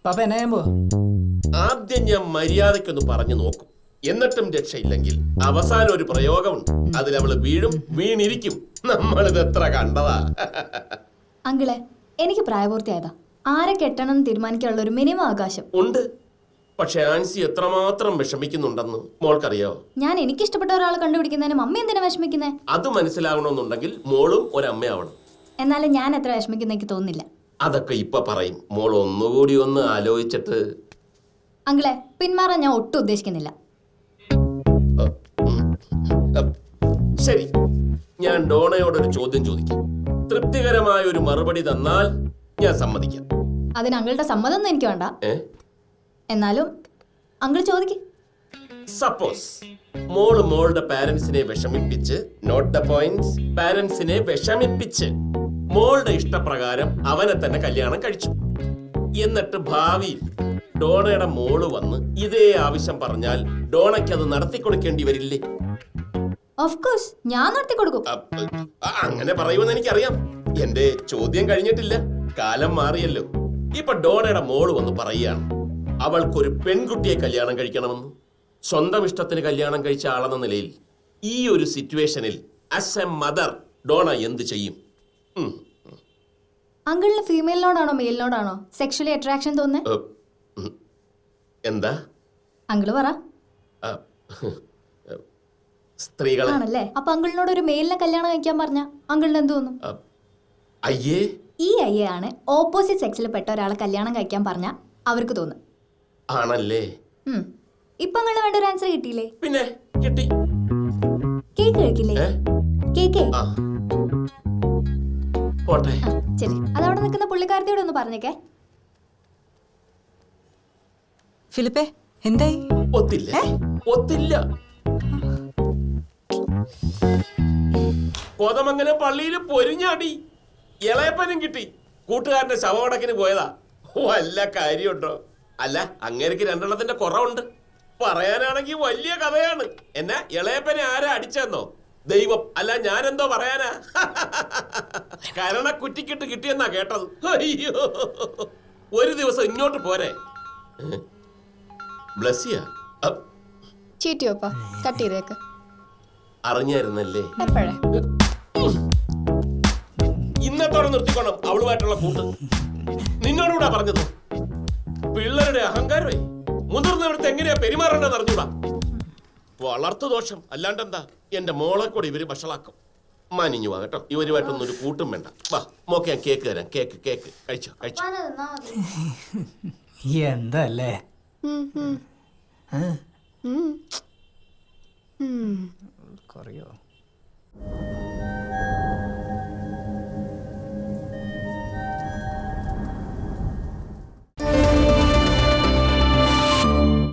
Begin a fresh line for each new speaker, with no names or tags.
പാപ്പ എന്നാ ചെയ്യാൻ പോവാ?
ആദ്യം ഞാൻ മര്യാദയ്ക്കൊന്ന് പറഞ്ഞു നോക്കും, എന്നിട്ടും രക്ഷയില്ലെങ്കിൽ അവസാനം ഒരു പ്രയോഗമുണ്ട്. അതിലവള് വീഴും, വീണിരിക്കും. നമ്മളിത് എത്ര കണ്ടതാ.
അങ്കിളെ, എനിക്ക് പ്രായപൂർത്തിയായതാ. ആരെ കെട്ടണം എന്ന് തീരുമാനിക്കാനുള്ള ഒരു മിനിമം അവകാശം
ഉണ്ട്. പക്ഷെ ആൻസി എത്രമാത്രം വിഷമിക്കുന്നുണ്ടെന്ന് മോൾക്കറിയോ?
ഞാൻ എനിക്കിഷ്ടപ്പെട്ട ഒരാളെ കണ്ടുപിടിക്കുന്നതിന് മമ്മി എന്തിനാ വിഷമിക്കുന്നേ?
അത് മനസ്സിലാവണമെന്നുണ്ടെങ്കിൽ മോളും ഒരമ്മയാവണം.
എന്നാലും ഞാൻ എത്ര വിഷമിക്കുന്ന എനിക്ക് തോന്നുന്നില്ല.
അതൊക്കെ ഇപ്പൊ പറയും. മോൾ ഒന്നുകൂടി ഒന്ന് ആലോചിച്ചിട്ട്.
അങ്കിളെ, പിന്മാറാൻ ഞാൻ ഒട്ടും ഉദ്ദേശിക്കുന്നില്ല.
ശരി, ഞാൻ ഡോണയോടൊരു ചോദ്യം ചോദിക്കാം. തൃപ്തികരമായ ഒരു മറുപടി തന്നാൽ ഞാൻ സമ്മതിക്കാം.
അതിന് അങ്കിളുടെ സമ്മതം ഒന്നും എനിക്ക് വേണ്ട. എന്നാലും അങ്കിൾ ചോദിക്ക്.
സപ്പോസ് മോളുടെ പാരന്റ്സിനെ വിഷമിപ്പിച്ച്, നോട്ട് ദ പോയിന്റ്സ്, പാരന്റ്സിനെ വിഷമിപ്പിച്ച് മോളുടെ ഇഷ്ടപ്രകാരം അവനെ തന്നെ കല്യാണം കഴിച്ചു. എന്നിട്ട് ഭാവിയിൽ ഡോണയുടെ മോള് വന്ന് ഇതേ ആവശ്യം പറഞ്ഞാൽ ഡോണയ്ക്ക് അത് നടത്തി കൊടുക്കേണ്ടി വരില്ലേ?
ഓഫ് കോഴ്സ്, ഞാൻ നടത്തി കൊടുക്കും.
അങ്ങനെ പറയുമെന്ന് എനിക്കറിയാം. എന്റെ ചോദ്യം കഴിഞ്ഞിട്ടില്ല. കാലം മാറിയല്ലോ. ഇപ്പൊ ഡോണയുടെ മോള് വന്ന് പറയുകയാണ് അവൾക്കൊരു പെൺകുട്ടിയെ കല്യാണം കഴിക്കണമെന്ന്. സ്വന്തം ഇഷ്ടത്തിന് കല്യാണം കഴിച്ച ആളെന്ന നിലയിൽ ഈ ഒരു സിറ്റുവേഷനിൽ ആസ് എ മദർ ഡോണ എന്ത് ചെയ്യും?
അങ്കിളിന് ഫീമെയിലിനോടാണോ മെയിലിനോടാണോ സെക്ഷലി അട്രാക്ഷൻ തോന്നുന്നത്?
എന്താ
അങ്കിള് പറ.
സ്ത്രീകളെ
ആണല്ലേ? അപ്പൊ അങ്കിളിനോട് ഒരു മെയിലിനെ കല്യാണം കഴിക്കാൻ പറഞ്ഞ അങ്കിളിന് എന്ത് തോന്നും?
അയ്യേ,
ഈ അയ്യേ ആണ് ഓപ്പോസിറ്റ് സെക്സിൽ പെട്ട ഒരാളെ കല്യാണം കഴിക്കാൻ പറഞ്ഞ അവർക്ക് തോന്നും.
ആണല്ലേ?
ഇപ്പൊ അങ്കിളിന് വേണ്ട ഒരു ആൻസർ കിട്ടിയില്ലേ?
പിന്നെ കിട്ടി.
കേക്ക് കഴിക്കില്ലേ? കേക്ക്
പോട്ടെ.
ശരി, അതവിടെ നിൽക്കുന്ന പുള്ളിക്കാരത്തിയോട് ഒന്ന് പറഞ്ഞേക്കേ.
ഫിലിപ്പേ, എന്തായി?
ഒത്തില്ല. കോതമംഗലം പള്ളിയിൽ പൊരിഞ്ഞാടി. ഇളയപ്പനും കിട്ടി. കൂട്ടുകാരന്റെ ശവമടക്കിന് പോയതാ. വല്ല കാര്യമുണ്ടോ? അല്ല, അങ്ങേർക്ക് രണ്ടെണ്ണത്തിന്റെ കുറവുണ്ട്. പറയാനാണെങ്കിൽ വലിയ കഥയാണ്. എന്നാ ഇളയപ്പനെ ആരാ അടിച്ചെന്നോ? ദൈവം. അല്ല, ഞാനെന്തോ പറയാനാ. കരണ കുറ്റിക്കിട്ട് കിട്ടിയെന്നാ കേട്ടത്. അയ്യോ, ഒരു ദിവസം ഇങ്ങോട്ട് പോരെ. ബ്ലസ്സിയാ
ചീറ്റിയോപ്പാ, കട്ട് ചെയ്തേക്ക്.
അറിഞ്ഞായിരുന്നല്ലേ?
എപ്പോഴേ?
ഇന്നത്തോടെ നിർത്തിക്കോണം അവളുമായിട്ടുള്ള കൂട്ട്. നിന്നോടുകൂടാ പറഞ്ഞത്. പിള്ളേരുടെ അഹങ്കാരമേ. മുതിർന്നവർക്ക് എങ്ങനെയാ പെരുമാറേണ്ടത് അറിഞ്ഞൂടാ. വളർത്തു ദോഷം അല്ലാണ്ടെന്താ. എന്റെ മോളെ കൂടി ഇവര് വഷളാക്കും. മാനിഞ്ഞു വാ കേട്ടോ. ഇവരുമായിട്ടൊന്നും ഒരു കൂട്ടും വേണ്ട. വാ മോക്കെ, ഞാൻ കേക്ക് തരാം. കേക്ക് കഴിച്ചോ.
എന്താ അല്ലേ?